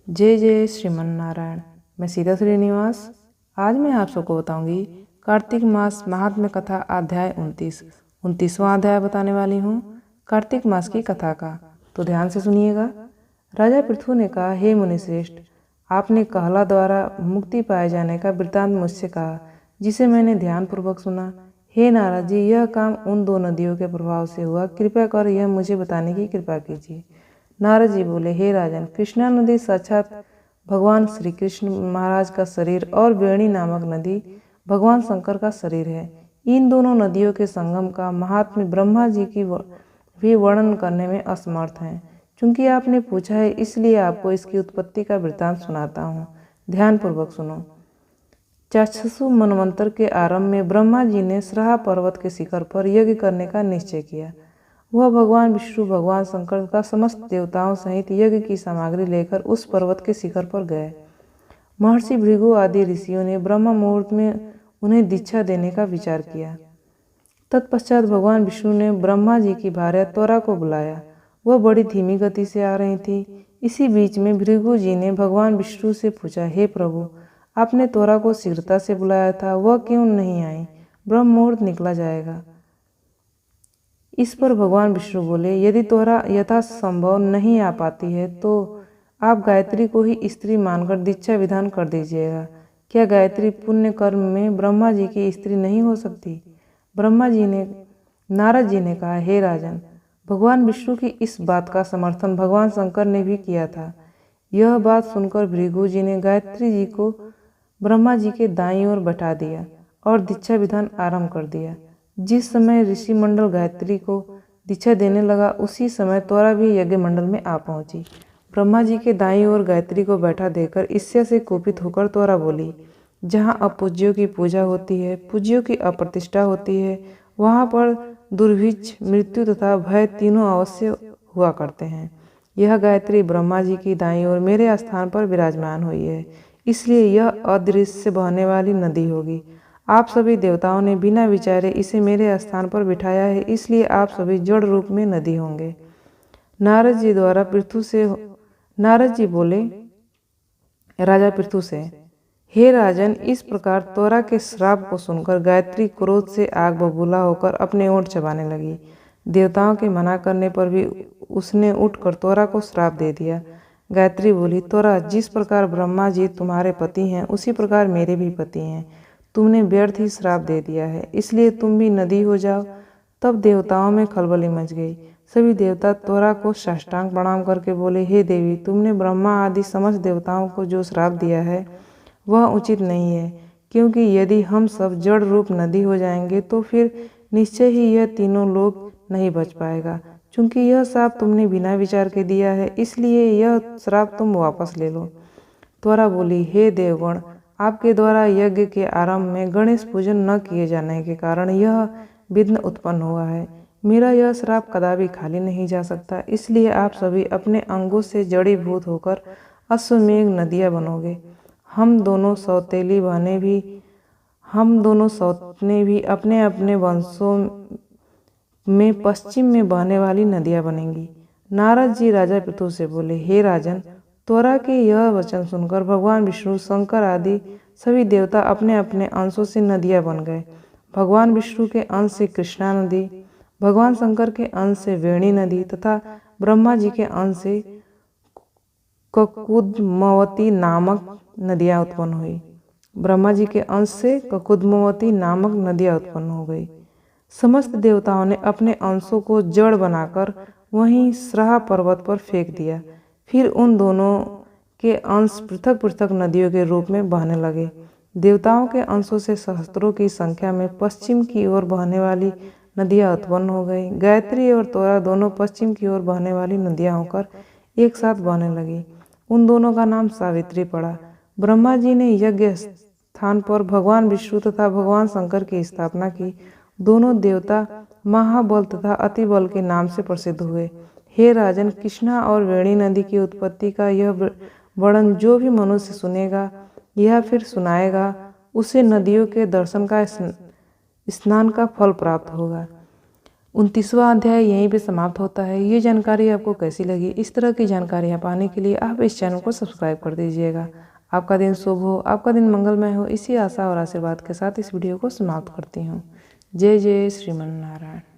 जय जय श्रीमन नारायण। मैं सीता श्रीनिवास। आज मैं आप सबको बताऊंगी कार्तिक मास महात्म्य कथा अध्याय 29वां अध्याय बताने वाली हूँ कार्तिक मास की कथा का। तो ध्यान से सुनिएगा। राजा पृथु ने कहा, हे मुनिश्रेष्ठ, आपने कहला द्वारा मुक्ति पाए जाने का वृत्तांत मुझसे कहा, जिसे मैंने ध्यान पूर्वक सुना। हे नारद जी, यह काम उन दो नदियों के प्रभाव से हुआ। कृपया कर यह मुझे बताने की कृपा कीजिए। नारद जी बोले, हे राजन, कृष्णा नदी साक्षात भगवान श्री कृष्ण महाराज का शरीर और वेणी नामक नदी भगवान शंकर का शरीर है। इन दोनों नदियों के संगम का महात्म्य ब्रह्मा जी की भी वर्णन करने में असमर्थ हैं। चूंकि आपने पूछा है, इसलिए आपको इसकी उत्पत्ति का वृत्तांत सुनाता हूँ। ध्यान पूर्वक सुनो। चाक्षुषु मनवंतर के आरंभ में ब्रह्मा जी ने श्राह पर्वत के शिखर पर यज्ञ करने का निश्चय किया। वह भगवान विष्णु, भगवान शंकर का समस्त देवताओं सहित यज्ञ की सामग्री लेकर उस पर्वत के शिखर पर गए। महर्षि भृगु आदि ऋषियों ने ब्रह्म मुहूर्त में उन्हें दीक्षा देने का विचार किया। तत्पश्चात भगवान विष्णु ने ब्रह्मा जी की भार्या त्वरा को बुलाया। वह बड़ी धीमी गति से आ रही थी। इसी बीच में भृगु जी ने भगवान विष्णु से पूछा, हे प्रभु, आपने त्वरा को शीघ्रता से बुलाया था, वह क्यों नहीं आई? ब्रह्म मुहूर्त निकला जाएगा। इस पर भगवान विष्णु बोले, यदि त्वरा यथासंभव नहीं आ पाती है तो आप गायत्री को ही स्त्री मानकर दीक्षा विधान कर दीजिएगा। क्या गायत्री पुण्य कर्म में ब्रह्मा जी की स्त्री नहीं हो सकती? नारद जी ने कहा, हे राजन, भगवान विष्णु की इस बात का समर्थन भगवान शंकर ने भी किया था। यह बात सुनकर भृगु जी ने गायत्री जी को ब्रह्मा जी के दाईं ओर बैठा दिया और दीक्षा विधान आरंभ कर दिया। जिस समय ऋषि मंडल गायत्री को दीक्षा देने लगा, उसी समय त्वरा भी यज्ञ मंडल में आ पहुंची। ब्रह्मा जी के दाईं ओर गायत्री को बैठा देखकर ईर्ष्या से कुपित होकर त्वरा बोली, जहाँ अपूज्यों की पूजा होती है, पूज्यों की अप्रतिष्ठा होती है, वहाँ पर दुर्भिक्ष, मृत्यु तथा भय तीनों अवश्य हुआ करते हैं। यह गायत्री ब्रह्मा जी की दाईं ओर मेरे स्थान पर विराजमान हुई है, इसलिए यह अदृश्य बहने वाली नदी होगी। आप सभी देवताओं ने बिना विचारे इसे मेरे स्थान पर बिठाया है, इसलिए आप सभी जड़ रूप में नदी होंगे। नारद जी बोले राजा पृथु से, हे राजन, इस प्रकार त्वरा के श्राप को सुनकर गायत्री क्रोध से आग बबूला होकर अपने ओंठ चबाने लगी। देवताओं के मना करने पर भी उसने उठकर त्वरा को श्राप दे दिया। गायत्री बोली, त्वरा, जिस प्रकार ब्रह्मा जी तुम्हारे पति हैं, उसी प्रकार मेरे भी पति हैं। तुमने व्यर्थ ही श्राप दे दिया है, इसलिए तुम भी नदी हो जाओ। तब देवताओं में खलबली मच गई। सभी देवता त्वरा को साष्टांग प्रणाम करके बोले, हे देवी, तुमने ब्रह्मा आदि समस्त देवताओं को जो श्राप दिया है वह उचित नहीं है, क्योंकि यदि हम सब जड़ रूप नदी हो जाएंगे तो फिर निश्चय ही यह तीनों लोग नहीं बच पाएगा। चूंकि यह श्राप तुमने बिना विचार के दिया है, इसलिए यह श्राप तुम वापस ले लो। त्वरा बोली, हे देवगण, आपके द्वारा यज्ञ के आरंभ में गणेश पूजन न किए जाने के कारण यह विघ्न उत्पन्न हुआ है। मेरा यह श्राप कदापि खाली नहीं जा सकता, इसलिए आप सभी अपने अंगों से जड़ीभूत होकर अश्वमेघ नदियाँ बनोगे। हम दोनों सौतने भी अपने अपने वंशों में पश्चिम में बहने वाली नदियाँ बनेंगी। नारद जी राजा पृथु से बोले, हे राजन, त्वरा के यह वचन सुनकर भगवान विष्णु, शंकर आदि सभी देवता अपने अपने अंशों से नदियाँ बन गए। भगवान विष्णु के अंश से कृष्णा नदी, भगवान शंकर के अंश से वेणी नदी तथा ब्रह्मा जी के अंश से ककुदमवती नामक नदियाँ उत्पन्न हुई। समस्त देवताओं ने अपने अंशों को जड़ बनाकर वहीं श्राह पर्वत पर फेंक दिया। फिर उन दोनों के अंश पृथक पृथक नदियों के रूप में बहने लगे। देवताओं के अंशों से सहस्त्रों की संख्या में पश्चिम की ओर बहने वाली नदियाँ उत्पन्न हो गई। गायत्री और त्वरा दोनों पश्चिम की ओर बहने वाली नदियाँ होकर एक साथ बहने लगी। उन दोनों का नाम सावित्री पड़ा। ब्रह्मा जी ने यज्ञ स्थान पर भगवान विष्णु तथा भगवान शंकर की स्थापना की। दोनों देवता महाबल तथा अति बल के नाम से प्रसिद्ध हुए। हे राजन, कृष्णा और वेणी नदी की उत्पत्ति का यह वर्णन जो भी मनुष्य सुनेगा या फिर सुनाएगा, उसे नदियों के दर्शन का स्नान का फल प्राप्त होगा। 29वां अध्याय यहीं पे समाप्त होता है। ये जानकारी आपको कैसी लगी? इस तरह की जानकारियाँ पाने के लिए आप इस चैनल को सब्सक्राइब कर दीजिएगा। आपका दिन शुभ हो, आपका दिन मंगलमय हो, इसी आशा और आशीर्वाद के साथ इस वीडियो को समाप्त करती हूँ। जय जय श्रीमन नारायण।